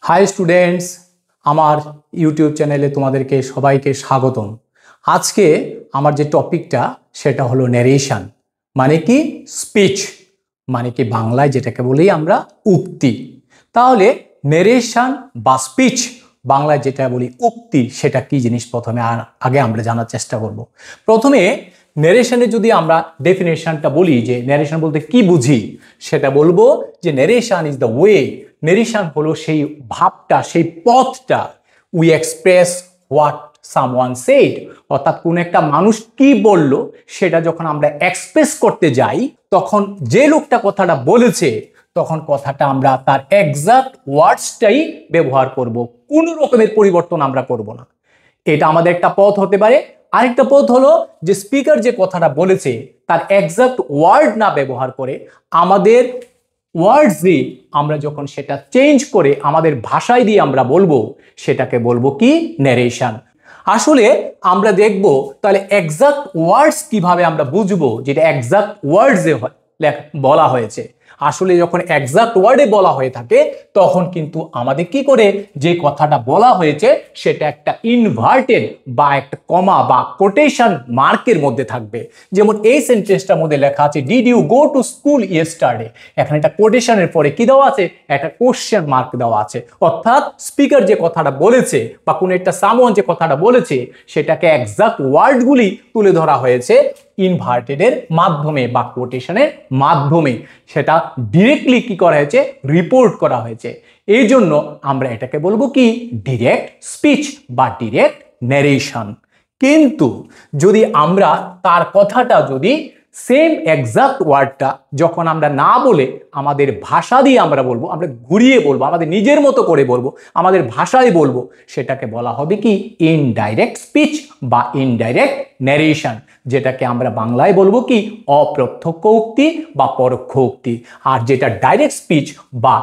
High students, আমার YouTube চ্যানেলে তোমাদেরকে সবাইকে স্বাগতম। আজকে আমার যে টপিকটা সেটা হলো ন্যারেশন, মানে কি স্পিচ, মানে কি বাংলায় যেটাকে বলি আমরা উক্তি। তাহলে ন্যারেশন বা স্পিচ বাংলায় যেটা বলি উক্তি, সেটা কি জিনিস প্রথমে আগে আমরা জানার চেষ্টা করব। প্রথমে ন্যারেশনে যদি আমরা ডেফিনেশনটা বলি যে ন্যারেশন বলতে কি বুঝি, সেটা বলবো যে narration is the way, narration হলো সেই ভাবটা, সেই পথটা we express what someone said, অর্থাৎ কোন একটা মানুষ কি বলল সেটা যখন আমরা এক্সপ্রেস করতে যাই, তখন যে লোকটা কথাটা বলেছে তখন কথাটা আমরা তার এক্সাক্ট ওয়ার্ডসটাই ব্যবহার করব, কোনো রকমের পরিবর্তন আমরা করব না। এটা আমাদের একটা পথ হতে পারে। আরেকটা পথ হলো যে স্পিকার যে কথাটা বলেছে তার এক্সাক্ট ওয়ার্ড না ব্যবহার করে আমাদের ওয়ার্ডস দিয়ে আমরা যখন সেটা চেঞ্জ করে আমাদের ভাষায় দিয়ে আমরা বলবো, সেটাকে বলবো কি ন্যারেশন। আসলে আমরা দেখব তাহলে এক্সাক্ট ওয়ার্ডস কিভাবে আমরা বুঝবো, যেটা এক্সাক্ট ওয়ার্ডসে বলা হয়েছে। আসলে যখন এক্সাক্ট ওয়ার্ডে বলা হয়ে থাকে তখন কিন্তু আমাদের কি করে যে কথাটা বলা হয়েছে সেটা একটা ইনভার্টেড বা একটা কমা বা কোটেশন মার্কের মধ্যে থাকবে। যেমন এই সেন্টেন্সটার মধ্যে লেখা আছে did you go to school yesterday, এখানে একটা কোটেশনের পরে কি দেওয়া আছে, একটা কোশ্চেন মার্ক দেওয়া আছে। অর্থাৎ স্পিকার যে কথাটা বলেছে বা কোনো একটা সামওয়ান যে কথাটা বলেছে সেটাকে এক্সাক্ট ওয়ার্ডগুলি তুলে ধরা হয়েছে ইনভার্টেডের মাধ্যমে বা কোটেশনের মাধ্যমে, সেটা ডিরেক্টলি কি করা হয়েছে, রিপোর্ট করা হয়েছে। এই জন্য আমরা এটাকে বলবো কি ডিরেক্ট স্পিচ বা ডিরেক্ট ন্যারেশন। কিন্তু যদি আমরা তার কথাটা যদি সেম এক্সাক্ট ওয়ার্ডটা যখন আমরা না বলে আমাদের ভাষা দিয়ে আমরা বলবো, আমরা ঘুরিয়ে বলবো, আমাদের নিজের মতো করে বলবো, আমাদের ভাষায় বলবো, সেটাকে বলা হবে কি ইনডাইরেক্ট স্পিচ বা ইনডাইরেক্ট ন্যারেশন, যেটাকে আমরা বাংলায় বলবো কি অপ্রত্যক্ষ উক্তি বা পরোক্ষ উক্তি। আর যেটা ডাইরেক্ট স্পিচ বা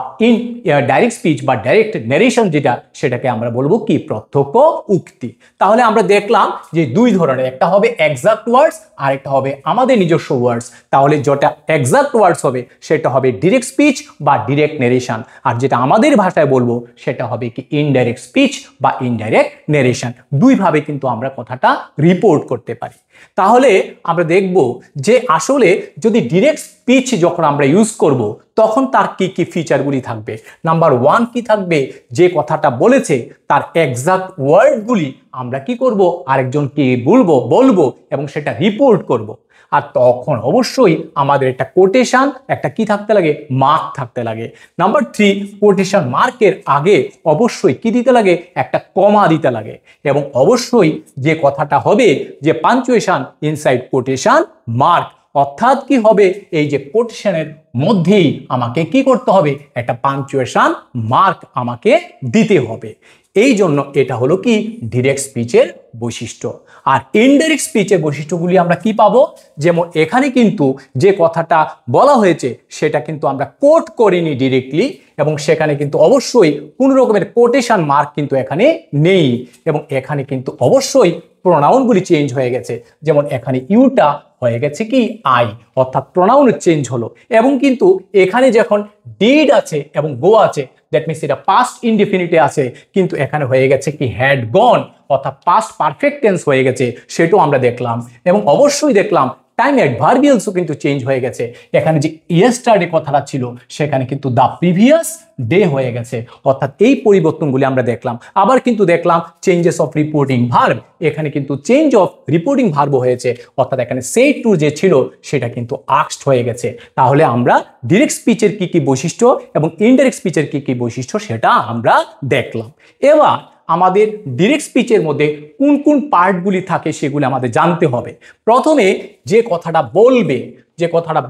ডাইরেক্ট স্পিচ বা ডাইরেক্ট ন্যারেশন যেটা, সেটাকে আমরা বলবো কি প্রত্যক্ষ উক্তি। তাহলে আমরা দেখলাম যে দুই ধরনের, একটা হবে এক্সাক্ট ওয়ার্ডস আর একটা হবে আমাদের নিজস্ব ওয়ার্ডস। তাহলে যেটা এক্সাক্ট ওয়ার্ডস হবে সেটা হবে ডিরেক্ট স্পিচ বা ডিরেক্ট ন্যারেশন, আর যেটা আমাদের ভাষায় বলবো সেটা হবে কি ইনডাইরেক্ট স্পিচ বা ইনডাইরেক্ট ন্যারেশন। দুইভাবে কিন্তু আমরা কথাটা রিপোর্ট করতে পারি। তাহলে আমরা দেখব যে আসলে যদি ডিরেক্ট স্পিচ যখন আমরা ইউজ করব তখন তার কি কি ফিচারগুলি থাকবে। নাম্বার ওয়ান কি থাকবে, যে কথাটা বলেছে তার এক্সাক্ট ওয়ার্ডগুলি আমরা কি করব, আরেকজনকে বলবো এবং সেটা রিপোর্ট করব। আর তখন অবশ্যই আমাদের একটা কোটেশন, একটা কি থাকতে লাগে, মার্ক থাকতে লাগে। নাম্বার থ্রি, কোটেশন মার্কের আগে অবশ্যই কি দিতে লাগে, একটা কমা দিতে লাগে। এবং অবশ্যই যে কথাটা হবে যে পাঞ্চুয়েশন ইনসাইড কোটেশন মার্ক, অর্থাৎ কি হবে, এই যে কোটেশনের মধ্যেই আমাকে কি করতে হবে, একটা পাঞ্চুয়েশন মার্ক আমাকে দিতে হবে। এই জন্য এটা হলো কি ডিরেক্ট স্পিচের বৈশিষ্ট্য। আর ইনডাইরেক্ট স্পিচের বৈশিষ্ট্যগুলি আমরা কি পাবো, যেমন এখানে কিন্তু যে কথাটা বলা হয়েছে সেটা কিন্তু আমরা কোট করিনি ডিরেক্টলি, এবং সেখানে কিন্তু অবশ্যই কোনো রকমের কোটেশন মার্ক কিন্তু এখানে নেই, এবং এখানে কিন্তু অবশ্যই প্রোনাউনগুলি চেঞ্জ হয়ে গেছে। যেমন এখানে ইউটা হয়ে গেছে কি আই, অর্থাৎ প্রোনাউন চেঞ্জ হলো। এবং কিন্তু এখানে যখন ডিড আছে এবং গো আছে, দ্যাট মিনস এটা পাস্ট ইনডেফিনিটে আছে, কিন্তু এখানে হয়ে গেছে কি হ্যাড গন, অর্থাৎ পাস্ট পারফেক্ট টেন্স হয়ে গেছে, সেটাও আমরা দেখলাম। এবং অবশ্যই দেখলাম টাইম অ্যাডভার্বিয়ালসও কিন্তু চেঞ্জ হয়ে গেছে। এখানে যে ইয়েস্টারডে কথাটা ছিল সেখানে কিন্তু দ্য প্রিভিয়াস ডে হয়ে গেছে, অর্থাৎ এই পরিবর্তনগুলি আমরা দেখলাম। আবার কিন্তু দেখলাম চেঞ্জেস অফ রিপোর্টিং ভার্ব, এখানে কিন্তু চেঞ্জ অফ রিপোর্টিং ভার্ব হয়েছে, অর্থাৎ এখানে সেড টু যে ছিল সেটা কিন্তু আস্কড হয়ে গেছে। তাহলে আমরা ডিরেক্ট স্পিচের কি কি বৈশিষ্ট্য এবং ইনডাইরেক্ট স্পিচের কি কি বৈশিষ্ট্য সেটা আমরা দেখলাম। এবার আমাদের ডিরেক্ট স্পিচের মধ্যে কোন কোন পার্টগুলি থাকে সেগুলি আমাদের জানতে হবে। প্রথমে যে কথাটা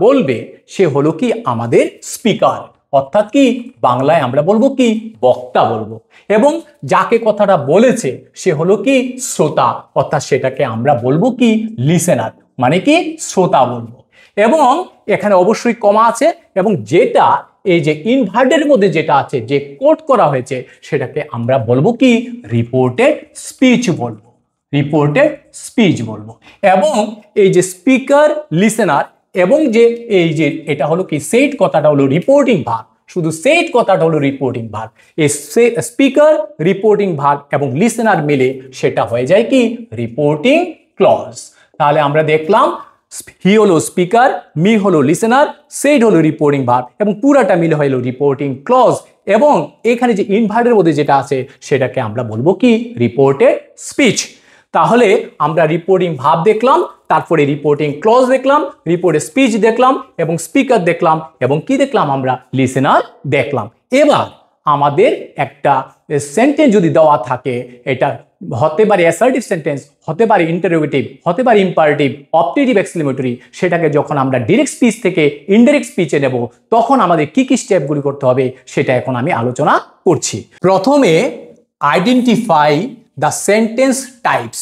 বলবে সে হলো কি আমাদের স্পিকার, অর্থাৎ কি বাংলায় আমরা বলবো কি বক্তা বলবো। এবং যাকে কথাটা বলেছে সে হলো কি শ্রোতা, অর্থাৎ সেটাকে আমরা বলবো কি লিসেনার, মানে কি শ্রোতা বলবো। এবং এখানে অবশ্যই কমা আছে, এবং যেটা এই যে ইনভার্টের মধ্যে যেটা আছে, যে কোট করা হয়েছে, সেটাকে আমরা বলবো কি রিপোর্টেড স্পিচ বলবো, রিপোর্টেড স্পিচ বলবো। এবং এই যে স্পিকার, লিসেনার এবং যে এই যে এটা হলো কি সেট কথাটা হলো রিপোর্টিং ভার্ব, শুধু সেড কথাটা হলো রিপোর্টিং ভার্ব। এই স্পিকার, রিপোর্টিং ভার্ব এবং লিসেনার মিলে সেটা হয়ে যায় কি রিপোর্টিং ক্লজ। তাহলে আমরা দেখলাম হি হলো স্পিকার, মি হলো লিসেনার, সেড হলো রিপোর্টিং ভার্ব এবং পুরাটা মিলে হলো রিপোর্টিং ক্লজ। এবং এখানে যে ইনভার্টের মধ্যে যেটা আছে সেটাকে আমরা বলবো কি রিপোর্টেড স্পিচ। তাহলে আমরা রিপোর্টিং ভার্ব দেখলাম, তারপরে রিপোর্টিং ক্লজ দেখলাম, রিপোর্টেড স্পিচ দেখলাম এবং স্পিকার দেখলাম এবং কি দেখলাম আমরা লিসেনার দেখলাম। এবার আমাদের একটা সেন্টেন্স যদি দেওয়া থাকে, এটা হতে পারে অ্যাসার্টিভ সেন্টেন্স, হতে পারে ইন্টারোগেটিভ, হতে পারে ইম্পারেটিভ, অপটেটিভ, এক্সক্লেমেটরি, সেটাকে যখন আমরা ডিরেক্ট স্পিচ থেকে ইনডাইরেক্ট স্পিচে নেব তখন আমাদের কি কি স্টেপগুলি করতে হবে সেটা এখন আমি আলোচনা করছি। প্রথমে আইডেন্টিফাই দ্য সেন্টেন্স টাইপস,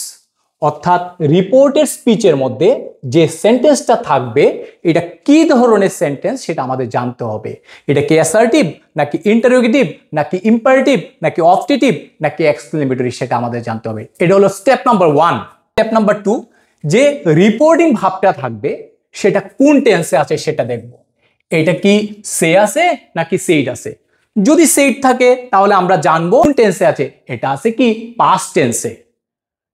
অর্থাৎ রিপোর্টেড স্পিচের মধ্যে যে সেন্টেন্সটা থাকবে এটা কি ধরনের সেন্টেন্স সেটা আমাদের জানতে হবে। এটা কি অ্যাসার্টিভ নাকি ইন্টারোগেটিভ নাকি ইম্পারেটিভ নাকি অপটেটিভ নাকি এক্সক্লেমেটরি সেটা আমাদের জানতে হবে। এটা হলো স্টেপ নাম্বার 1। স্টেপ নাম্বার 2, যে রিপোর্টিং ভাবটা থাকবে সেটা কোন টেন্সে আছে সেটা দেখব। এটা কি সে আছে নাকি সেইড আছে। যদি সেইড থাকে তাহলে আমরা জানবো কোন টেন্সে আছে, এটা আছে কি পাস্ট টেন্সে।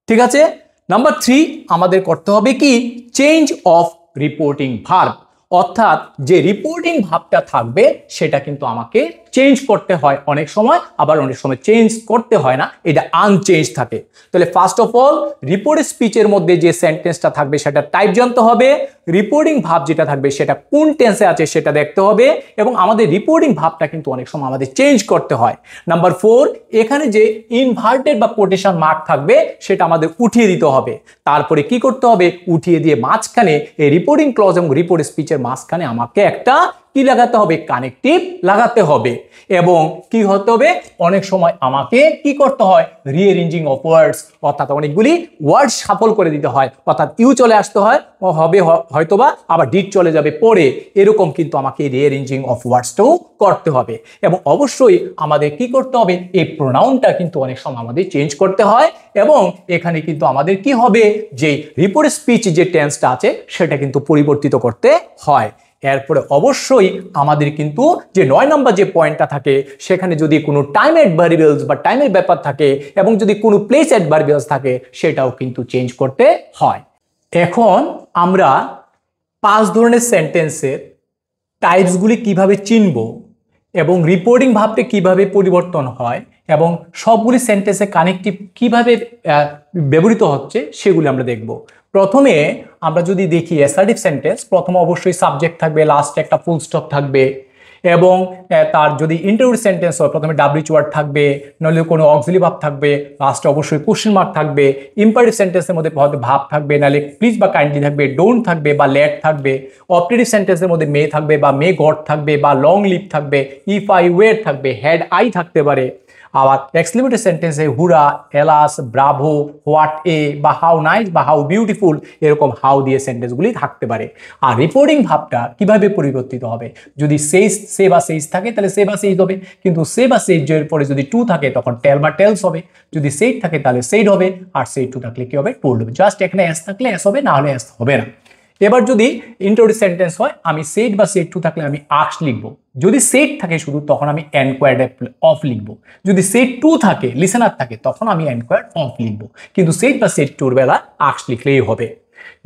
ঠিক আছে। নাম্বার 3, আমাদের করতে হবে কি চেঞ্জ অফ রিপোর্টিং ভার্ব, অর্থাৎ যে রিপোর্টিং ভার্বটা থাকবে সেটা কিন্তু আমাকে চেঞ্জ করতে হয় অনেক সময়, আবার অনেক সময় চেঞ্জ করতে হয় না, এটা আনচেঞ্জ থাকে। তাহলে ফার্স্ট অফ অল রিপোর্টেড স্পিচের মধ্যে যে সেন্টেন্সটা থাকবে সেটা টাইপ জানতে হবে, রিপোর্টিং ভার্ব যেটা থাকবে সেটা কোন টেন্সে আছে সেটা দেখতে হবে এবং আমাদের রিপোর্টিং ভার্বটা কিন্তু অনেক সময় আমাদের চেঞ্জ করতে হয়। নাম্বার 4, এখানে যে ইনভার্টেড বা কোটেশন মার্ক থাকবে সেটা আমাদের উঠিয়ে দিতে হবে। তারপরে কি করতে হবে, উঠিয়ে দিয়ে মাঝখানে এই রিপোর্টিং ক্লজ এবং রিপোর্টেড স্পিচের মাঝখানে আমাকে একটা কি লাগাতে হবে, কানেক্টিভ লাগাতে হবে। এবং কি হতে হবে, অনেক সময় আমাকে কি করতে হয়, রিঅ্যারেঞ্জিং অফ ওয়ার্ডস, অর্থাৎ অনেকগুলি ওয়ার্ড শাফল করে দিতে হয়, অর্থাৎ ইউ চলে আসতে হয় হবে হয়তোবা, আবার ডিড চলে যাবে পরে, এরকম কিন্তু আমাকে রিঅ্যারেঞ্জিং অফ ওয়ার্ডসটাও করতে হবে। এবং অবশ্যই আমাদের কি করতে হবে, এই প্রোনাউনটা কিন্তু অনেক সময় আমাদের চেঞ্জ করতে হয় এবং এখানে কিন্তু আমাদের কি হবে, যে রিপোর্টেড স্পিচ যে টেন্সটা আছে সেটা কিন্তু পরিবর্তিত করতে হয়। এরপরে অবশ্যই আমাদের কিন্তু যে 9 নম্বর যে পয়েন্টটা থাকে সেখানে যদি কোনো টাইম অ্যাডভার্বিয়ালস বা টাইমের ব্যাপার থাকে এবং যদি কোনো প্লেস অ্যাডভার্বিয়ালস থাকে সেটাও কিন্তু চেঞ্জ করতে হয়। এখন আমরা 5 ধরনের সেন্টেন্সের টাইপসগুলি কিভাবে চিনব এবং রিপোর্টিং ভাবটা কিভাবে পরিবর্তন হয় এবং সবগুলি সেন্টেন্সে কানেক্টিভ কিভাবে ব্যবহৃত হচ্ছে সেগুলি আমরা দেখব। প্রথমে আমরা যদি দেখি অ্যাসার্টিভ সেন্টেন্স, প্রথমে অবশ্যই সাবজেক্ট থাকবে, লাস্টে একটা ফুল স্টপ থাকবে এবং তার যদি ইন্টারভিউ সেন্টেন্স হয় প্রথমে ডাব্লিউএইচ ওয়ার্ড থাকবে, নইলে কোনো অক্সিলারি ভার্ব থাকবে, লাস্টে অবশ্যই কোশ্চেন মার্ক থাকবে। ইম্পারেটিভ সেন্টেন্সের মধ্যে হয়তো ভার্ব থাকবে, নাহলে প্লিজ বা কাইন্ডলি থাকবে, ডোন্ট থাকবে বা লেট থাকবে। অপটেটিভ সেন্টেন্সের মধ্যে মে থাকবে বা মে গড থাকবে বা লং লিভ থাকবে, ইফ আই ওয়ের থাকবে, হ্যাড আই থাকতে পারে। আবার এক্সক্লেমেটরি সেন্টেন্সে হুরা, এলাস, ব্রাভো, হোয়াট এ বা হাউ নাইস বা হাউ বিউটিফুল, এরকম হাউ দিয়ে সেন্টেন্সগুলি থাকতে পারে। আর রিপোর্টিং ভাবটা কিভাবে পরিবর্তিত হবে, যদি সে বা সেইস থাকে তাহলে সে বা সেইস হবে, কিন্তু সে বা সেইজের পরে যদি টু থাকে তখন টেল বা টেলস হবে, যদি সেইড থাকে তাহলে সেইড হবে, আর সেইড টু থাকলে কি হবে, টোল্ড হবে। জাস্ট এখানে এস থাকলে এস হবে, না হলে এস হবে না। এবার যদি ইন্টারোগেটিভ সেন্টেন্স হয়, আমি সেড বা সেড টু থাকলে আমি আস্ক লিখবো, যদি সেড থাকে শুধু তখন আমি এনকোয়ার্ড অফ লিখবো, যদি সেড টু থাকে লিসেনার থাকে তখন আমি এনকোয়ার্ড অফ লিখবো, কিন্তু সেড বা সেড টুর বেলা আস্ক লিখলেই হবে।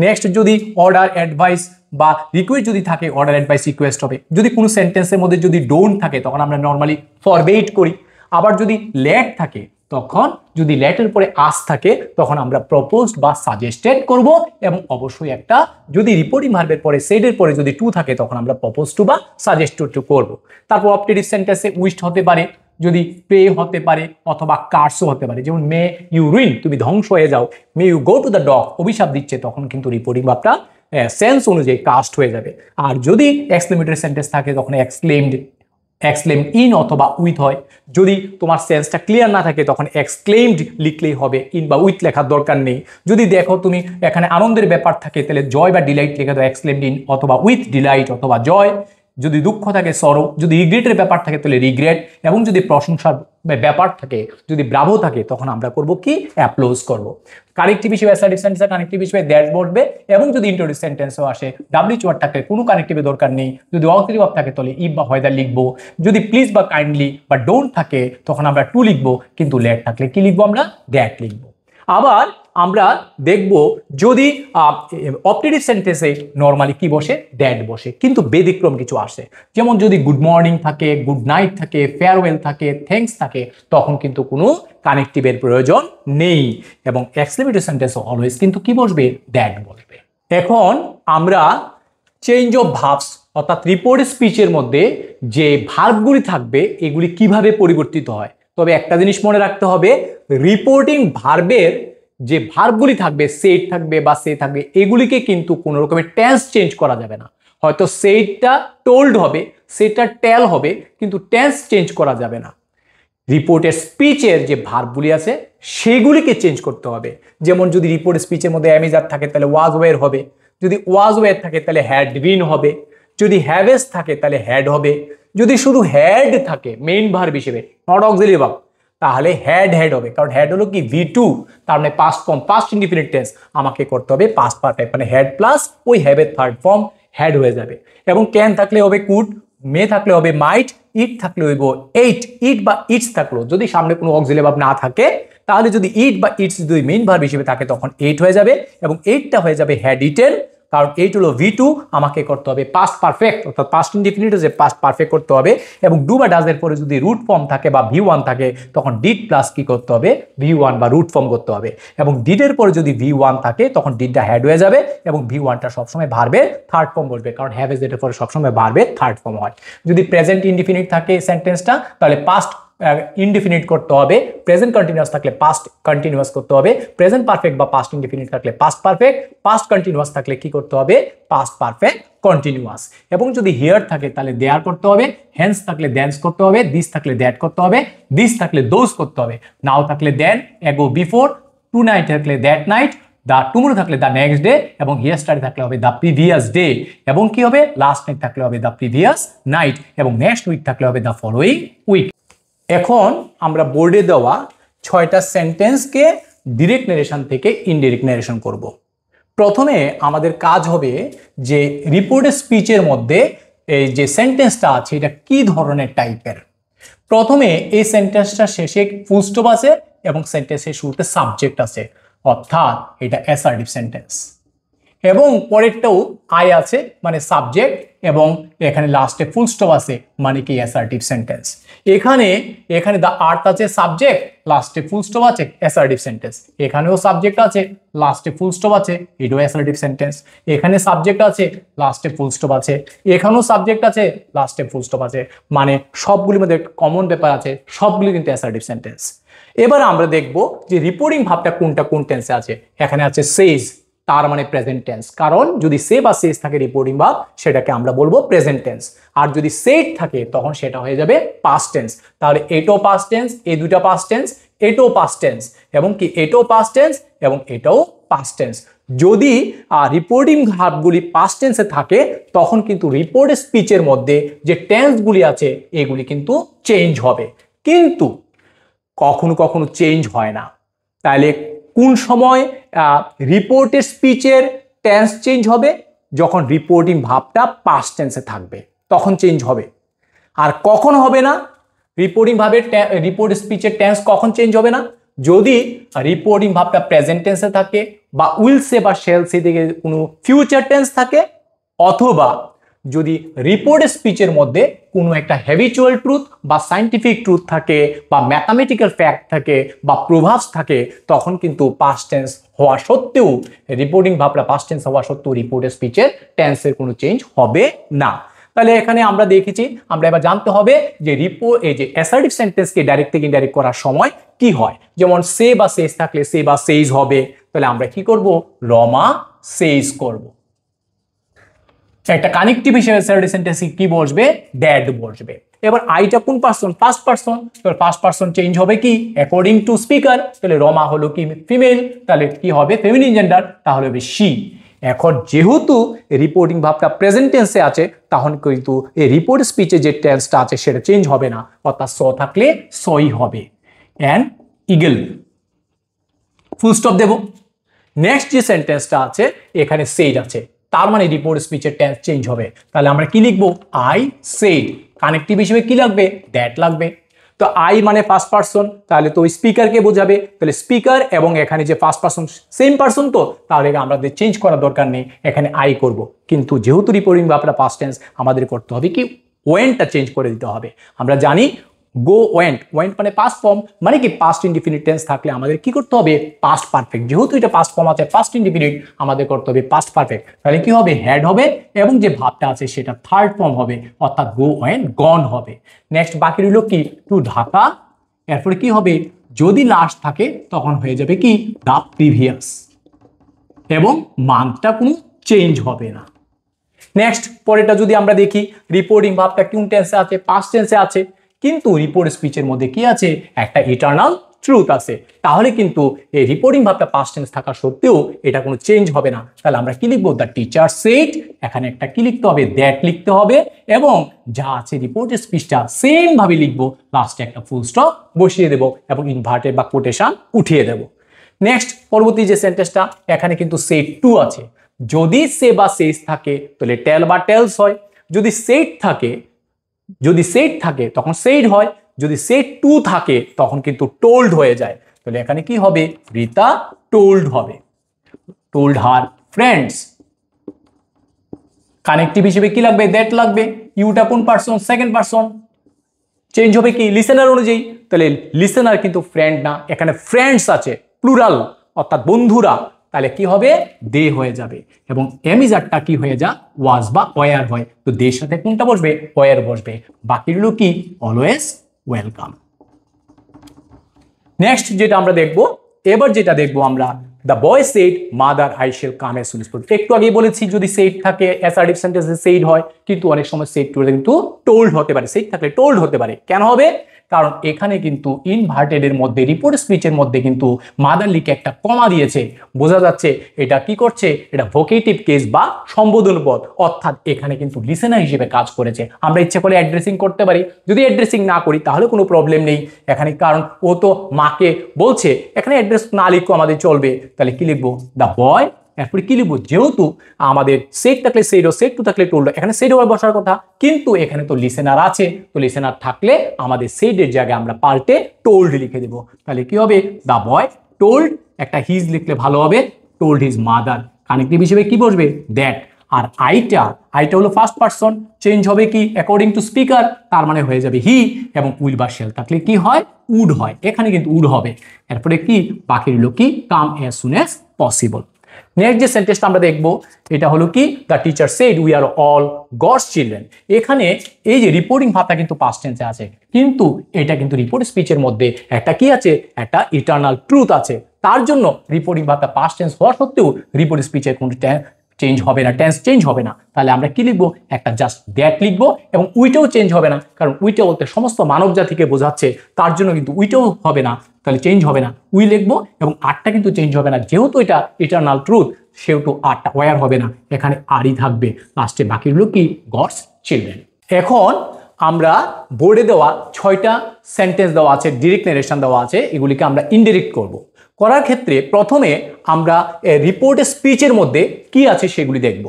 নেক্সট, যদি অর্ডার, অ্যাডভাইস বা রিকোয়েস্ট যদি থাকে, অর্ডার, অ্যাডভাইস, রিকোয়েস্ট হবে। যদি কোনো সেন্টেন্সের মধ্যে যদি ডোন্ট থাকে তখন আমরা নর্মালি ফরওয়েট করি। আবার যদি লেট থাকে, তখন যদি লেটের পরে আস থাকে তখন আমরা প্রপোজড বা সাজেস্টেড করব এবং অবশ্যই একটা যদি রিপোর্টিং ভার্বের পরে সেডের পরে যদি টু থাকে তখন আমরা প্রপোজ টু বা সাজেস্টেড টু করব। তারপর অপটেটিভ সেন্টেন্সে উইশড হতে পারে, যদি প্রে হতে পারে অথবা কার্সও হতে পারে, যেমন মে ইউ রুইন, তুমি ধ্বংস হয়ে যাও, may you go to the dog, অভিশাপ দিচ্ছে, তখন কিন্তু রিপোর্টিং ভার্বটা সেন্স অনুযায়ী কাস্ট হয়ে যাবে। আর যদি এক্সক্লেমেটরি সেন্টেন্স থাকে তখন এক্সক্লেমড ইন অথবা উইথ হয়। যদি তোমার সেন্সটা ক্লিয়ার না থাকে তখন এক্সক্লেমড লিখলেই হবে, ইন বা উইথ লেখার দরকার নেই। যদি দেখো তুমি এখানে আনন্দের ব্যাপার থাকে তাহলে জয় বা ডিলাইট লিখে দাও, এক্সক্লেমড ইন অথবা উইথ ডিলাইট অথবা জয়। যদি দুঃখ থাকে সরো, যদি রিগ্রেটের ব্যাপার থাকে তাহলে রিগ্রেট, এবং যদি প্রশংসার ব্যাপার থাকে, যদি ব্রাভো থাকে, তখন আমরা করব কি অ্যাপ্লোজ করব। কানেক্টিভ হিসেবে অ্যাসার্টিভ সেন্টেন্সে কানেক্টিভ হিসেবে দ্যাট বসবে, এবং যদি ইন্টারোগেটিভ সেন্টেন্সও আসে ডাব্লিউএইচ ওয়ার্ড থাকলে কোনো কানেক্টিভের দরকার নেই, যদি অক্সিলারি ভার্ব থাকে তাহলে ইফ বা হয়দার লিখবো, যদি প্লিজ বা কাইন্ডলি বা ডোন্ট থাকে তখন আমরা টু লিখবো, কিন্তু লেট থাকলে কি লিখবো আমরা দ্যাট লিখবো। আবার আমরা দেখব যদি অপটেটিভ সেন্টেন্সে নর্মালি কি বসে দ্যাট বসে, কিন্তু ব্যতিক্রম কিছু আসে, যেমন যদি গুড মর্নিং থাকে, গুড নাইট থাকে, ফেয়ারওয়েল থাকে, থ্যাঙ্কস থাকে, তখন কিন্তু কোনো কানেক্টিভের প্রয়োজন নেই, এবং এক্সক্লেমেটরি সেন্টেন্সে অলওয়েজ কিন্তু কি বসবে দ্যাট বসবে। এখন আমরা চেঞ্জ অফ ভার্বস অর্থাৎ রিপোর্ট স্পিচের মধ্যে যে ভার্বগুলি থাকবে এগুলি কিভাবে পরিবর্তিত হয়। তবে একটা জিনিস মনে রাখতে হবে, রিপোর্টিং ভার্বের যে ভার্বগুলি থাকবে, সেট থাকবে বা সে থাকবে, এগুলিকে কিন্তু কোনো রকমের টেন্স চেঞ্জ করা যাবে না। হয়তো সেইটা টোল্ড হবে, সেটা টেল হবে, কিন্তু টেন্স চেঞ্জ করা যাবে না। রিপোর্টের স্পিচের যে ভার্বগুলি আছে সেগুলিকে চেঞ্জ করতে হবে। যেমন যদি রিপোর্ট স্পিচের মধ্যে অ্যামিজার থাকে তাহলে ওয়াজ ওয়ের হবে, যদি ওয়াজ ওয়ের থাকে তাহলে হ্যাড বিন হবে, যদি হ্যাভেস থাকে তাহলে হ্যাড হবে, যদি শুধু হ্যাড থাকে মেইন ভার্ব হিসেবে নট অক্সিলারি ভার্ব তাহলে হ্যাড হবে, কারণ হ্যাড হলো কি V2, তার মানে past form, past indefinite tense, আমাকে করতে হবে পাস্ট পারফেক্ট, মানে হ্যাড প্লাস ওই হ্যাভের থার্ড ফর্ম হ্যাড হয়ে যাবে। এবং ক্যান থাকলে হবে কুড, মে থাকলে হবে মাইট, ইট থাকলে হইব এইট, ইট বা ইটস থাকলো যদি সামনে কোনো অক্সিলারি ভার্ব না থাকে, তাহলে যদি ইট বা ইটস যদি মেইন ভার্ব হিসেবে থাকে তখন এইট হয়ে যাবে, এবং এইটটা হয়ে যাবে হ্যাড ইটেন, কারণ এইট হলো V2, আমাকে করতে হবে পাস্ট পারফেক্ট অর্থাৎ পাস্ট ইনডিফিনিট যে পাস্ট পারফেক্ট করতে হবে, এবং ডু বা ডাজের পরে যদি রুট ফর্ম থাকে বা V1 থাকে তখন ডিড প্লাস কি করতে হবে V1 বা রুট ফর্ম করতে হবে, এবং ডিডের পরে যদি V1 থাকে তখন ডিডটা হ্যাড হয়ে যাবে, এবং V1টা সবসময় ভার্বের থার্ড ফর্ম বলবে, কারণ হ্যাভ এর পরে সবসময় ভার্বের থার্ড ফর্ম হয়। যদি প্রেজেন্ট ইনডিফিনিট থাকে সেন্টেন্সটা তাহলে পাস্ট ইনডিফিনিট করতে হবে, প্রেজেন্ট কন্টিনিউয়াস থাকলে পাস্ট কন্টিনিউয়াস করতে হবে, প্রেজেন্ট পারফেক্ট বা পাস্ট ইনডিফিনিট থাকলে পাস্ট পারফেক্ট, পাস্ট কন্টিনিউয়াস থাকলে কি করতে হবে পাস্ট পারফেক্ট কন্টিনিউয়াস, এবং যদি হিয়ার থাকে তাহলে দেয়ার করতে হবে, হেন্স থাকলে দ্যান্স করতে হবে, দিস থাকলে দ্যাট করতে হবে, দিস থাকলে দোজ করতে হবে, নাও থাকলে দেন, এগো বিফোর, টু নাইট থাকলে দ্যাট নাইট, দা টুমোরো থাকলে দ্য নেক্সট ডে, এবং ইয়েস্টারডে থাকলে হবে দ্য প্রিভিয়াস ডে, এবং কি হবে লাস্ট নাইট থাকলে হবে দ্য প্রিভিয়াস নাইট, এবং নেক্সট উইক থাকলে হবে দ্য ফলোইং উইক। এখন আমরা বোর্ডে দেওয়া 6টা সেন্টেন্সকে ডিরেক্ট নারেশন থেকে ইনডিরেক্ট নারেশন করব। প্রথমে আমাদের কাজ হবে যে রিপোর্টের স্পিচের মধ্যে এই যে সেন্টেন্সটা আছে এটা কি ধরনের টাইপের। প্রথমে এই সেন্টেন্সটা শেষে ফুল স্টপ আছে এবং সেন্টেন্সের শুরুতে সাবজেক্ট আছে, অর্থাৎ এটা অ্যাসার্টিভ সেন্টেন্স, এবং পরেরটাও আই আছে মানে সাবজেক্ট, এবং এখানে লাস্টে ফুল স্টপ আছে মানে কি অ্যাসার্টিভ সেন্টেন্স। এখানে দা আর্থ আছে সাবজেক্ট, লাস্টে ফুল স্টপ আছে অ্যাসার্টিভ সেন্টেন্স, এখানেও সাবজেক্ট আছে লাস্টে ফুল স্টপ আছে এটাও অ্যাসার্টিভ সেন্টেন্স, এখানে সাবজেক্ট আছে লাস্টে ফুল স্টপ আছে, এখানেও সাবজেক্ট আছে লাস্টে ফুল স্টপ আছে, মানে সবগুলির মধ্যে কমন ব্যাপার আছে, সবগুলি কিন্তু অ্যাসার্টিভ সেন্টেন্স। এবার আমরা দেখব যে রিপোর্টিং ভাবটা কোন টেন্সে আছে। এখানে আছে সেজ, তার মানে প্রেজেন্ট টেন্স, কারণ যদি সে বা সেজ থাকে রিপোর্টিং ভার্ব সেটাকে আমরা বলবো প্রেজেন্ট টেন্স, আর যদি সেট থাকে তখন সেটা হয়ে যাবে পাস্ট টেন্স। তাহলে এটাও পাস্ট টেন্স, এই দুইটা পাস্ট টেন্স, এটাও পাস্ট টেন্স, এবং কি এটাও পাস্ট টেন্স এবং এটাও পাস্ট টেন্স। যদি রিপোর্টিং ভার্বগুলি পাস্ট টেন্সে থাকে তখন কিন্তু রিপোর্ট স্পিচের মধ্যে যে টেন্সগুলি আছে এগুলি কিন্তু চেঞ্জ হবে, কিন্তু কখনো কখনো চেঞ্জ হয় না। তাহলে কোন সময় রিপোর্টের স্পিচের টেন্স চেঞ্জ হবে? যখন রিপোর্টিং ভাবটা পাস্ট টেন্সে থাকবে তখন চেঞ্জ হবে। আর কখন হবে না? রিপোর্টিং ভাবের রিপোর্ট স্পিচের টেন্স কখন চেঞ্জ হবে না? যদি রিপোর্টিং ভাবটা প্রেজেন্ট টেন্সে থাকে, বা উইল সে বা শেল সে থেকে কোনো ফিউচার টেন্স থাকে, অথবা যদি রিপোর্ট স্পিচের মধ্যে কোনো একটা হ্যাবিচুয়াল ট্রুথ বা সায়েন্টিফিক ট্রুথ থাকে, বা ম্যাথামেটিক্যাল ফ্যাক্ট থাকে, বা প্রভাবস থাকে, তখন কিন্তু পাস্ট টেন্স হওয়া সত্ত্বেও রিপোর্টিং ভাবটা পাস্ট টেন্স হওয়া সত্ত্বেও রিপোর্ট স্পিচের টেন্সের কোনো চেঞ্জ হবে না। তাহলে এখানে আমরা দেখেছি, আমরা এবার জানতে হবে যে এই যে অ্যাসার্টিভ সেন্টেন্সকে ডাইরেক্ট থেকে ইনডাইরেক্ট করার সময় কি হয়। যেমন সে বা সেজ থাকলে সে বা সেজ হবে, তাহলে আমরা কি করব? রমা সেজ করব। একটা কানেক্টিভ হিসেবে অ্যাসার্টিভ সেন্টেন্সে কি বসবে? দ্যাট বসবে। এবার আইটা কোন পারসন? ফার্স্ট পারসন, তাহলে ফার্স্ট পারসন চেঞ্জ হবে কি অ্যাকর্ডিং টু স্পিকার, তাহলে রমা হলো কি ফিমেল, তাহলে কি হবে ফেমিনিন জেন্ডার, তাহলে হবে শি। এখন যেহেতু রিপোর্টিং ভার্বটা প্রেজেন্ট টেন্সে আছে, তখন কিন্তু এই রিপোর্ট স্পিচে যে টেন্সটা আছে সেটা চেঞ্জ হবে না, অর্থাৎ স থাকলে সই হবে। অ্যান ইগল, ফুল স্টপ দেব। নেক্সট যে সেন্টেন্সটা আছে এখানে সেইড আছে, তার মানে রিপোর্ট স্পিচের টেন্স চেঞ্জ হবে। তাহলে আমরা কি লিখবো? I said. কানেক্টিভ হিসেবে কি লাগবে? দ্যাট লাগবে। তো আই মানে ফার্স্ট পারসন, তাহলে তো স্পিকারকে বোঝাবে, তাহলে স্পিকার এবং এখানে যে ফার্স্ট পারসন সেম পারসন, তো তাহলে আমাদের চেঞ্জ করার দরকার নেই, এখানে আই করব। কিন্তু যেহেতু রিপোর্টিং ভার্বটা পাস্ট টেন্স, আমাদের করতে হবে কি? ওয়েন্টটা চেঞ্জ করে দিতে হবে। আমরা জানি গো ওয়েন্ট, ওয়েন্ট মানে পাস্ট ফর্ম, মানে কি পাস্ট ইনডিফিনিট টেন্স থাকলে আমাদের কি করতে হবে? Past perfect. যেহেতু এটা পাস্ট ফর্ম আছে, পাস্ট ইনডিফিনিট, আমাদের করতে হবে পাস্ট পারফেক্ট। তাহলে কি হবে? হ্যাড হবে এবং যে ভাবটা আছে সেটা থার্ড ফর্ম হবে, অর্থাৎ গো ওয়েন্ট গন হবে। নেক্সট বাকি রইল কি? টু ঢাকা। এরপরে কি হবে? যদি লাস্ট থাকে তখন হয়ে যাবে কি? দ্য প্রিভিয়াস, এবং মান্থটা কোনো চেঞ্জ হবে না। নেক্সট পরেরটা যদি আমরা দেখি, রিপোর্টিং ভার্বটা কোন টেন্সে আছে? পাস্ট টেন্সে আছে, কিন্তু রিপোর্ট স্পিচের মধ্যে কি আছে? একটা ইটারনাল ট্রুথ আছে। তাহলে কিন্তু এই রিপোর্টিং ভার্বটা পাস্ট টেন্স থাকা সত্ত্বেও এটা কোনো চেঞ্জ হবে না। তাহলে আমরা কি লিখবো? The teacher shed. এখানে একটা কি লিখতে হবে? দ্যাট লিখতে হবে, এবং যা আছে রিপোর্ট স্পিচটা সেম ভাবে লিখবো, লাস্টে একটা ফুল স্টপ বসিয়ে দেবো এবং ইনভার্টেড বা কোটেশন উঠিয়ে দেবো। নেক্সট পরবর্তী যে সেন্টেন্সটা, এখানে কিন্তু সেড টু আছে। যদি সে বা সেজ থাকে তাহলে টেল বা টেলস হয়। যদি সেড থাকে তখন সেইড হয়। যদি সেড টু থাকে তখন কিন্তু টোল্ড হয়ে যায়। তাহলে এখানে কি হবে? রীতা টোল্ড হবে, টোল্ড হার ফ্রেন্ডস। কানেক্টিভ হিসেবে কি লাগবে? দ্যাট লাগবে। ইউটা কোন পারসন? Second person. চেঞ্জ হবে কি? লিসেনার অনুযায়ী। তাহলে লিসেনার কিন্তু ফ্রেন্ড না, এখানে ফ্রেন্ডস আছে প্লুরাল, অর্থাৎ বন্ধুরা। তাহলে কি হবে? দে হয়ে যাবে, এবং এমিজারটা কি হয়ে যা? ওয়াজ বা ওয়ার হয়। তো দের সাথে কোনটা বসবে? ওয়ার বসবে। বাকি রইল কি? Always welcome. নেক্সট যেটা আমরা দেখবো, এবার যেটা দেখবো আমরা, the boy said mother I shall come as soon as possible. একটু আগেই বলেছি যদি সেইড থাকে অ্যাসার্টিভ সেন্টেন্সে সেইড হয়, কিন্তু অনেক সময় সেইড টু কিন্তু টোল্ড হতে পারে। সেইড থাকলে টোল্ড হতে পারে। কেন হবে? কারণ এখানে কিন্তু ইনভার্টেড এর মধ্যে, রিপোর্ট স্পিচের মধ্যে কিন্তু মাদার লিখে একটা কমা দিয়েছে, বোঝা যাচ্ছে এটা কি করছে? এটা ভোকেটিভ কেস বা সম্বোধন পদ, অর্থাৎ এখানে কিন্তু লিসেনার হিসেবে কাজ করেছে। আমরা ইচ্ছে করে অ্যাড্রেসিং করতে পারি, যদি অ্যাড্রেসিং না করি তাহলে কোনো প্রবলেম নেই এখানে, কারণ ও তো মাকে বলছে, এখানে অ্যাড্রেস না লিখো আমাদের চলবে। তাহলে কি লিখবো? The boy. এরপরে কি লিখবো? যেহেতু আমাদের সেট থাকলে সেইড, সেট টু থাকলে টোল্ড, এখানে সেইড হয়ে বসার কথা, কিন্তু এখানে তো লিসেনার আছে, তো লিসেনার থাকলে আমাদের সেইডের জায়গায় আমরা পাল্টে টোল্ড লিখে দেবো। তাহলে কি হবে? দ্য বয় টোল্ড, একটা হিজ লিখলে ভালো হবে, টোল্ড হিজ মাদার। কানেক্টিভ হিসেবে কি বসবে? দ্যাট। আর আইটা হলো ফার্স্ট পারসন, চেঞ্জ হবে কি? অ্যাকর্ডিং টু স্পিকার, তার মানে হয়ে যাবে হি, এবং উইল বা শেল থাকলে কি হয়? উড হয়। এখানে কিন্তু উড হবে। এরপরে কি বাকি রইল কি? Come as soon as possible. Next যে সেন্টেন্সটা আমরা দেখবো, এটা হলো কি? The teacher said we are all God's children. এখানে এই যে রিপোর্টিং ভাবটা কিন্তু পাস্ট টেন্সে আছে, কিন্তু এটা কিন্তু রিপোর্ট স্পিচের মধ্যে একটা কি আছে? একটা ইটারনাল ট্রুথ আছে। তার জন্য রিপোর্টিং ভাবটা পাস্ট টেন্স হওয়া সত্ত্বেও রিপোর্ট স্পিচের কোনো চেঞ্জ হবে না, টেন্স চেঞ্জ হবে না। তাহলে আমরা কি লিখবো? একটা জাস্ট দ্যাট লিখবো, এবং উইটাও চেঞ্জ হবে না, কারণ উইটা বলতে সমস্ত মানব জাতিকে বোঝাচ্ছে, তার জন্য কিন্তু উইটাও হবে না, তাহলে চেঞ্জ হবে না। উই লিখবো, এবং আরটা কিন্তু চেঞ্জ হবে না, যেহেতু এটা ইটারনাল ট্রুথ, সেহেতু আরটা ওয়ার হবে না, এখানে আরই থাকবে। লাস্টে বাকি রইল কি? God's children. এখন আমরা বোর্ডে দেওয়া 6টা সেন্টেন্স দেওয়া আছে, ডিরেক্ট নারেশন দেওয়া আছে, এগুলিকে আমরা ইনডিরেক্ট করব। করার ক্ষেত্রে প্রথমে আমরা রিপোর্ট স্পিচের মধ্যে কি আছে সেগুলি দেখব।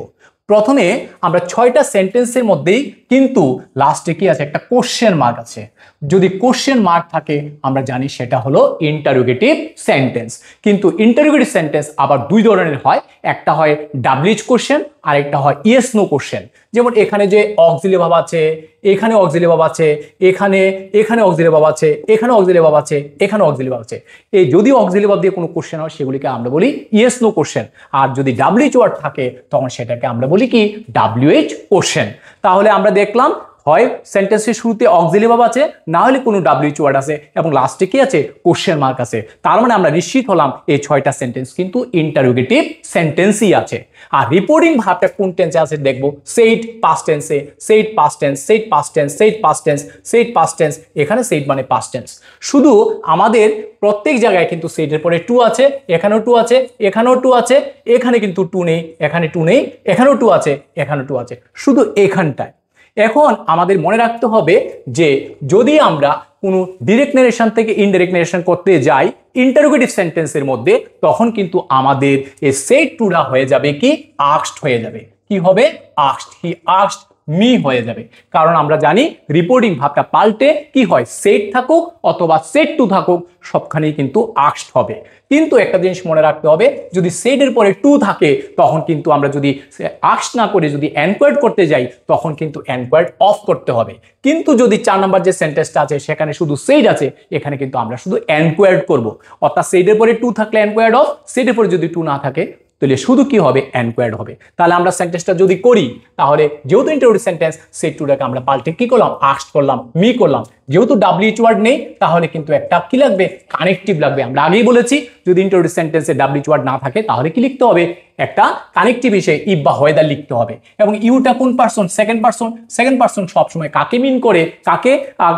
প্রথমে আমরা 6টা সেন্টেন্সের মধ্যেই কিন্তু লাস্টে কি আছে? একটা কোশ্চেন মার্ক আছে। যদি কোশ্চেন মার্ক থাকে আমরা জানি সেটা হলো ইন্টারোগেটিভ সেন্টেন্স। কিন্তু ইন্টারোগেটিভ সেন্টেন্স আবার দুই ধরনের হয়, একটা হয় ডাব্লিউএইচ কোশ্চেন আর একটা হয় ইয়েস নো কোশ্চেন। যেমন এখানে যে অক্সিলারি ভার্ব আছে, এখানে অক্সিলারি ভার্ব আছে, এখানে অক্সিলারি ভার্ব আছে, এখানে অক্সিলারি ভার্ব আছে, এখানে অক্সিলারি ভার্ব আছে। এই যদি অক্সিলারি ভার্ব দিয়ে কোনো কোশ্চেন হয় সেগুলিকে আমরা বলি ইয়েস নো কোশ্চেন। আর যদি ডাব্লিউএইচ ওয়ার্ড থাকে তখন সেটাকে আমরা বলি কি? WH question. তাহলে আমরা দেখলাম হয় সেন্টেন্সের শুরুতে অক্সিলারি ভার্ব আছে, না হলে কোনো ডাব্লিউএইচ ওয়ার্ড আছে এবং লাস্টে কি আছে কোশ্চেন মার্ক আছে। তার মানে আমরা নিশ্চিত হলাম এই 6টা সেন্টেন্স কিন্তু ইন্টারোগেটিভ সেন্টেন্সই আছে। আর রিপোর্টিং ভার্বটা কোন টেন্সে আছে দেখবো, সেইড পাস্ট টেন্সে, said past tense, said past tense, said past tense, said past tense, এখানে সেইড মানে পাস্ট টেন্স। শুধু আমাদের প্রত্যেক জায়গায় কিন্তু সেইডের পরে টু আছে, এখানেও টু আছে, এখানেও টু আছে, এখানে কিন্তু টু নেই, এখানে টু নেই, এখানেও টু আছে, এখানেও টু আছে, শুধু এখানটায়। এখন আমাদের মনে রাখতে হবে যে যদি আমরা কোনো ডিরেক্ট নারেশন থেকে ইনডাইরেক্ট নারেশন করতে যাই ইন্টারোগেটিভ সেন্টেন্সের মধ্যে, তখন কিন্তু আমাদের এই সেড টুটা হয়ে যাবে কি আস্কড হয়ে যাবে। কি হবে? আস্কড, হি আস্কড মি হয়ে যাবে। কারণ আমরা জানি রিপোর্টিং ভাবটা পাল্টে কি হয়, সেট থাকুক অথবা সেট টু থাকুক সবখানেই কিন্তু আস্কড হবে। কিন্তু একটা জিনিস মনে রাখতে হবে, যদি সেটের পরে টু থাকে তখন কিন্তু আমরা যদি আস্কড না করে যদি এনকোয়ার্ড করতে যাই তখন কিন্তু এনকোয়ার্ড অফ করতে হবে। কিন্তু যদি 4 নম্বর যে সেন্টেন্সটা আছে সেখানে শুধু সেট আছে, এখানে কিন্তু আমরা শুধু এনকোয়ার্ড করব। অর্থাৎ সেটের পরে টু থাকলে এনকোয়ার্ড অফ, সেটের পরে যদি টু না থাকে তাহলে শুধু কি হবে এনকোয়ার্ড হবে। তাহলে আমরা সেন্টেন্সটা যদি করি তাহলে যেহেতু ইন্টারোগেটিভ সেন্টেন্স সেট টুটাকে আমরা পাল্টে কি করলাম আস্কড করলাম, মি করলাম। যেহেতু ডাব্লিউএইচ ওয়ার্ড নেই তাহলে কিন্তু একটা কি লাগবে কানেকটিভ লাগবে। আমরা আগেই বলেছি যদি ইন্টারোগেটিভ সেন্টেন্সে ডাব্লিউএইচ ওয়ার্ড না থাকে তাহলে কি লিখতে হবে একটা কানেকটিভ এসে ইফ বা হোয়েদার লিখতে হবে। এবং ইউটা কোন person? Second person. Second person সবসময় কাকে মিন করে, কাকে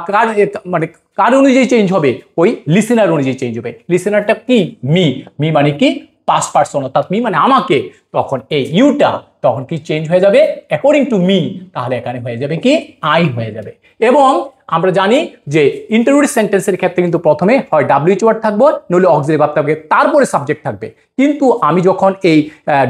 কার মানে কার অনুযায়ী চেঞ্জ হবে? ওই লিসেনার অনুযায়ী চেঞ্জ হবে। লিসেনারটা কি? মি। মি মানে কি পাস্ট পারসন, অর্থাৎ মি মানে আমাকে। তখন এই ইউটা তখন কি চেঞ্জ হয়ে যাবে অ্যাকর্ডিং টু মি, তাহলে এখানে হয়ে যাবে কি আই হয়ে যাবে। এবং আমরা জানি যে ইন্টারোগেটিভ সেন্টেন্সের ক্ষেত্রে কিন্তু প্রথমে হয় ডাব্লিউএইচ ওয়ার্ড থাকবে, নইলে অক্সিলারি ভার্ব থাকবে, তারপরে সাবজেক্ট থাকবে। কিন্তু আমি যখন এই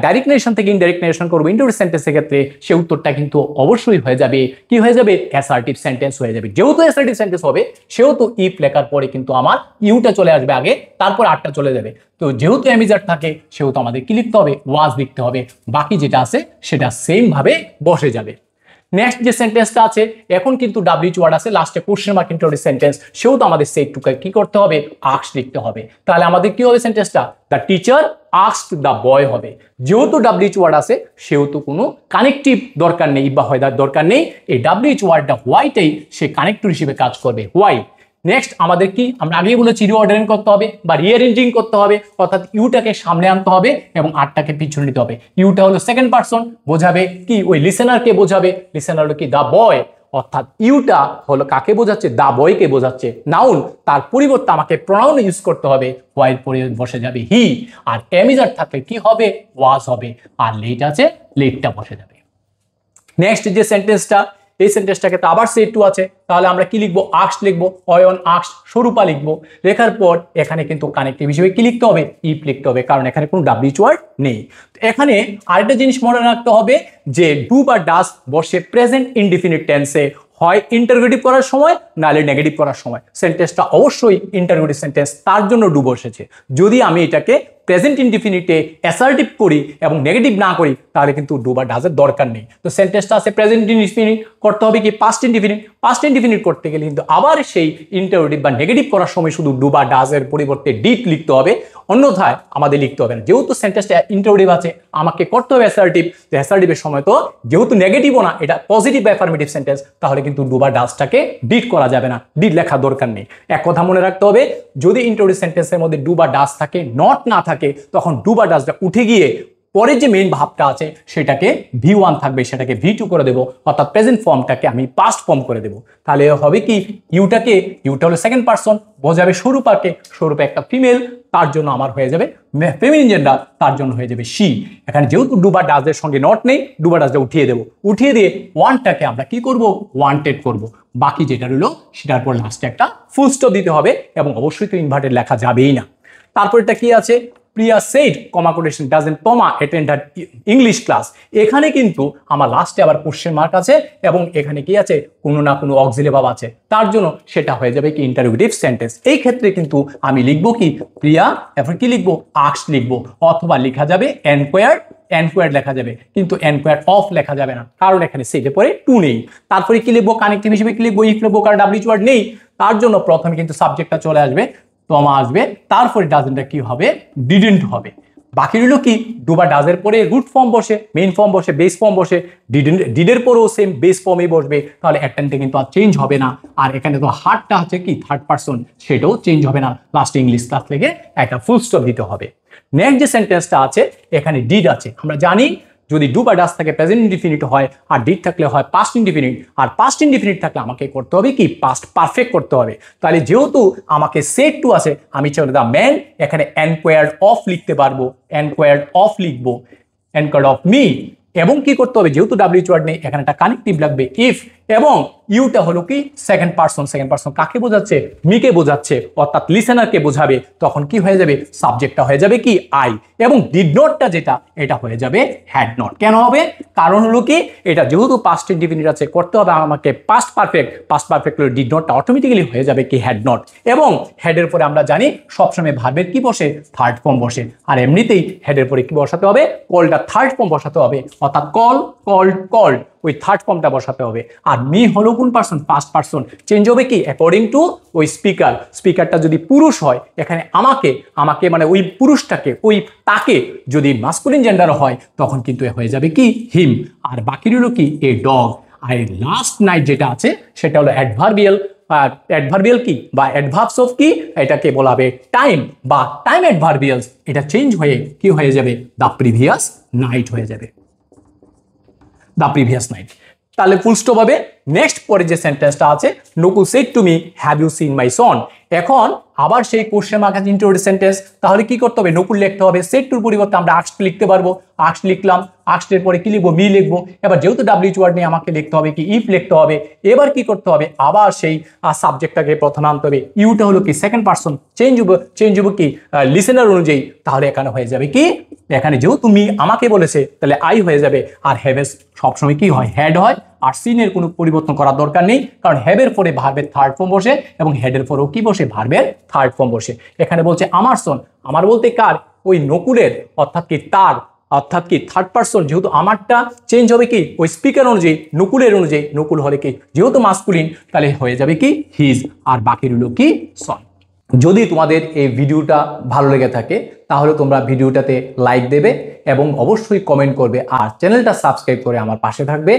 ডাইরেক্ট নারেশন থেকে ইনডাইরেক্ট নারেশন করবো ইন্টারোগেটিভ সেন্টেন্সের ক্ষেত্রে, সে উত্তরটা কিন্তু অবশ্যই হয়ে যাবে কি হয়ে যাবে অ্যাসার্টিভ সেন্টেন্স হয়ে যাবে। যেহেতু অ্যাসার্টিভ সেন্টেন্স হবে সেহেতু ইফ লেখার পরে কিন্তু আমার ইউটা চলে আসবে আগে, তারপর আরটা চলে যাবে। তো যেহেতু অ্যামিজার থাকে সেহেতু আমাদের কি লিখতে হবে ওয়াজ লিখতে হবে, বাকি যেটা আছে সেটা সেম ভাবে বসে যাবে। নেক্সট যে সেন্টেন্সটা আছে এখন কিন্তু ডাব্লিউএইচ ওয়ার্ড আছে, লাস্টে কোশ্চেন মার্ক ইন্টারোগেটিভ সেন্টেন্স, সেহেতু আমাদের সেট টুকে কি করতে হবে আস্কড লিখতে হবে। তাহলে আমাদের কি হবে সেন্টেন্সটা the teacher asked the boy হবে। যেহেতু ডাব্লিউএইচ ওয়ার্ড আছে সেহেতু কোনো কানেকটিভ দরকার নেই বা হোয়াইদার দরকার নেই, এই ডাব্লিউএইচ ওয়ার্ডটা হোয়াইটাই সে কানেক্টর হিসেবে কাজ করবে, হোয়াই। নেক্সট আমাদের কি আমরা আগেই বলেছি রিঅর্ডারিং করতে হবে বা রিঅ্যারেঞ্জিং করতে হবে, অর্থাৎ ইউটাকে সামনে আনতে হবে এবং আরটাকে পিছনে নিতে হবে। ইউটা হলো সেকেন্ড পারসন, বোঝাবে কি ওই লিসেনারকে বোঝাবে, লিসেনার হলো কি দা বয়, অর্থাৎ ইউটা হলো কাকে বোঝাচ্ছে দা বয়কে বোঝাচ্ছে, নাউন। তার পরিবর্তে আমাকে প্রোনাউন ইউজ করতে হবে, হোয়াইট পরে বসে যাবে হি, আর এমিজার থাকলে কি হবে ওয়াজ হবে, আর লেট আছে লেটটা বসে যাবে। নেক্সট যে সেন্টেন্সটা এই সেন্টেন্সটাকে তো আবার সেট টু আছে, তাহলে আমরা কি লিখবো আস্কড লিখবো, অয়ন আস্কড স্বরূপা লিখবো। লেখার পর এখানে কিন্তু কানেক্টিভ হিসেবে কি লিখতে হবে ইফ লিখতে হবে, কারণ এখানে কোনো ডাব্লিউএইচ ওয়ার্ড নেই। এখানে আরেকটা জিনিস মনে রাখতে হবে যে ডু বা ডাস বসে প্রেজেন্ট ইনডিফিনিট টেন্সে, হয় ইন্টারোগেটিভ করার সময় নাহলে নেগেটিভ করার সময়। সেন্টেন্সটা অবশ্যই ইন্টারোগেটিভ সেন্টেন্স, তার জন্য ডু বসেছে। যদি আমি এটাকে প্রেজেন্ট ইনডিফিনিটে অ্যাসার্টিভ করি এবং নেগেটিভ না করি তাহলে কিন্তু ডু বা ডাজের দরকার নেই। তো সেন্টেন্সটা আছে প্রেজেন্ট ইনডিফিনিট, করতে হবে কি পাস্ট ইনডিফিনিট। পাস্ট ইনডিফিনিট করতে গেলে কিন্তু আবার সেই ইন্টারোগেটিভ বা নেগেটিভ করার সময় শুধু ডু বা ডাজের পরিবর্তে ডিড লিখতে হবে, অন্যথায় আমাদের লিখতে হবে না। যেহেতু সেন্টেন্সটা ইন্টারোগেটিভ আছে আমাকে করতে হবে অ্যাসার্টিভ, তো অ্যাসার্টিভের সময় তো যেহেতু নেগেটিভও না এটা পজিটিভ বা অ্যাফার্মেটিভ সেন্টেন্স, তাহলে কিন্তু ডু বা ডাজটাকে ডিড করা যাবে না, ডিড লেখার দরকার নেই। এক কথা মনে রাখতে হবে, যদি ইন্টারোগেটিভ সেন্টেন্সের মধ্যে ডু বা ডাজ থাকে নট না থাকে তখন ডু বা ডাজটা উঠে গিয়ে পরের যে মেইন ভাবটা আছে সেটাকে V1 থাকবে, সেটাকে V2 করে দেবো, অর্থাৎ প্রেজেন্ট ফর্মটাকে আমি পাস্ট ফর্ম করে দেবো। তাহলে হবে কি ইউটা হলো সেকেন্ড পারসন, বোঝাবে স্বরূপাকে, স্বরূপা একটা ফিমেল, তার জন্য আমার হয়ে যাবে ফেমিনিন জেন্ডার, তার জন্য হয়ে যাবে শি। এখানে যেহেতু ডু বা ডাজের সঙ্গে নট নেই ডু বা ডাজটা উঠিয়ে দেবো, উঠিয়ে দিয়ে ওয়ানটাকে আমরা কি করব ওয়ান্টেড করব। বাকি যেটা রইলো সেটার পর লাস্টে একটা ফুল স্টপ দিতে হবে এবং অবশ্যই তো ইনভার্টেড লেখা যাবেই না। তারপর এটা কি আছে Priya said comma quotation doesn't comma attend English class. এখানে কিন্তু আমার লাস্টে আবার কোশ্চেন মার্ক আছে এবং এখানে কি আছে কোনো না কোনো অক্সিলারি ভার্ব আছে, তার জন্য সেটা হয়ে যাবে কি ইন্টারোগেটিভ সেন্টেন্স। এই ক্ষেত্রে কিন্তু আমি লিখবো কি প্রিয়া, এরপর কি লিখবো আস্কড লিখবো, অথবা লেখা যাবে এনকোয়ার্ড লেখা যাবে, কিন্তু এনকোয়ার্ড অফ লেখা যাবে না, কারণ এখানে সেটের পরে টু নেই। তারপরে কি লিখবো কানেক্টিভ হিসেবে কি লিখবো ইফ লিখবো, কারণ ডাব্লিউএইচ ওয়ার্ড নেই, তার জন্য প্রথমে কিন্তু সাবজেক্টটা চলে আসবে, কমা আসবে, তারপরে ডাজেন্টটা কি হবে ডিডেন্ট হবে। বাকি রইল কি ডু বা ডাজের পরে রুট ফর্ম বসে, মেইন ফর্ম বসে, বেস ফর্ম বসে, ডিডের পরেও সেম বেস ফর্মই বসবে, তাহলে একটাতে কিন্তু আর চেঞ্জ হবে না। আর এখানে তো হার্টটা আছে কি থার্ড পারসন, সেটাও চেঞ্জ হবে না, লাস্টে ইংলিশ ক্লাস থেকে একটা ফুল স্টপ দিতে হবে। নেক্সট যে সেন্টেন্সটা আছে এখানে ডিড আছে। আমরা জানি যদি ডু বা ডাজ থাকে প্রেজেন্ট ইনডিফিনিট হয়, আর ডিড থাকলে হয় পাস্ট ইনডিফিনিট, আর পাস্ট ইনডিফিনিট থাকলে আমাকে করতে হবে কি পাস্ট পারফেক্ট করতে হবে। তাহলে যেহেতু আমাকে সেড টু আছে, আমি চলে দ্য ম্যান, এখানে এনকোয়ার্ড অফ লিখতে পারবো, এনকোয়ার্ড অফ লিখবো, এনকোয়ার্ড অফ মি। এবং কি করতে হবে, যেহেতু ডাব্লিউএইচ ওয়ার্ড নেই এখানে একটা কানেক্টিভ লাগবে ইফ, এবং ইউটা হলো কি সেকেন্ড পারসন। সেকেন্ড পারসন কাকে বোঝাচ্ছে, মিকে বোঝাচ্ছে, অর্থাৎ লিসেনারকে বোঝাবে। তখন কি হয়ে যাবে, সাবজেক্টটা হয়ে যাবে কি আই, এবং ডিড নটটা যেটা এটা হয়ে যাবে হ্যাড নট। কেন হবে, কারণ হলো কি এটা যেহেতু পাস্ট ইনডিফিনিট আছে, করতে হবে আমাকে পাস্ট পারফেক্ট। পাস্ট পারফেক্ট হলে ডিড নটটা অটোমেটিক্যালি হয়ে যাবে কি হ্যাড নট। এবং হেডের পরে আমরা জানি সবসময় ভার্বের কি বসে, থার্ড ফর্ম বসে, আর এমনিতেই হেডের পরে কি বসাতে হবে, কলটা থার্ড ফর্ম বসাতে হবে, অর্থাৎ কল, কল্ড, কল্ড, ওই থার্ড ফর্মটা বসাতে হবে। আর মি হলো কোন পারসন, ফার্স্ট পারসন, চেঞ্জ হবে কি অ্যাকর্ডিং টু ওই স্পিকার। স্পিকারটা যদি পুরুষ হয়, এখানে আমাকে মানে ওই পুরুষটাকে, ওই তাকে যদি মাস্কুলিন জেন্ডার হয় তখন কিন্তু হয়ে যাবে কি হিম। আর বাকি রইল কি এ ডগ। আর লাস্ট নাইট যেটা আছে সেটা হলো অ্যাডভার্বিয়াল। অ্যাডভার্বিয়াল কি বা অ্যাডভার্বস অফ কি, এটাকে বলা হবে টাইম বা টাইম অ্যাডভার্বিয়ালস। এটা চেঞ্জ হয়ে কি হয়ে যাবে, দ্য প্রিভিয়াস নাইট হয়ে যাবে, দ্য প্রিভিয়াস নাইট। তাহলে ফুল স্টপ হবে। নেক্সট পরে যে সেন্টেন্সটা আছে, Nakul said to me have you seen my son. এখন আবার সেই কোশ্চেন মার্ক আছে ইন্টারোগেটিভ সেন্টেন্স। তাহলে কি করতে হবে, নকুল লিখতে হবে, সেড টুর পরিবর্তে আমরা আস্কড লিখতে পারবো। আস্কড লিখলাম, আস্কডের পরে কি লিখবো, মি লিখবো। এবার যেহেতু ডাব্লিউএইচ ওয়ার্ড নিয়ে আমাকে লিখতে হবে কি ইফ লিখতে হবে। এবার কি করতে হবে, আবার সেই সাবজেক্টটাকে প্রথমে আনতে হবে। ইউটা হলো কি সেকেন্ড পারসন, চেঞ্জ হবো কি লিসেনার অনুযায়ী। তাহলে এখানে হয়ে যাবে কি, এখানে যেহেতু মি আমাকে বলেছে তাহলে আই হয়ে যাবে। আর হ্যাভেস সবসময় কি হয়, হেড হয়। আর সিনের কোনো পরিবর্তন করার দরকার নেই, কারণ হ্যাভের পরে ভার্বের থার্ড ফর্ম বসে, এবং হেডের পরেও কি বসে, ভার্বের থার্ড ফর্ম বসে। এখানে বলছে আমার সন, আমার বলতে কার, ওই নকুলের, অর্থাৎ কি তার, অর্থাৎ কি থার্ড পারসন। যেহেতু আমারটা চেঞ্জ হবে কি ওই স্পিকার অনুযায়ী, নকুলের অনুযায়ী। নকুল হলে কি যেহেতু মাস্কুলিন, তাহলে হয়ে যাবে কি হিজ। আর বাকি রইল কি সন। যদি তোমাদের এই ভিডিওটা ভালো লেগে থাকে তাহলে তোমরা ভিডিওটাতে লাইক দেবে এবং অবশ্যই কমেন্ট করবে, আর চ্যানেলটা সাবস্ক্রাইব করে আমার পাশে থাকবে।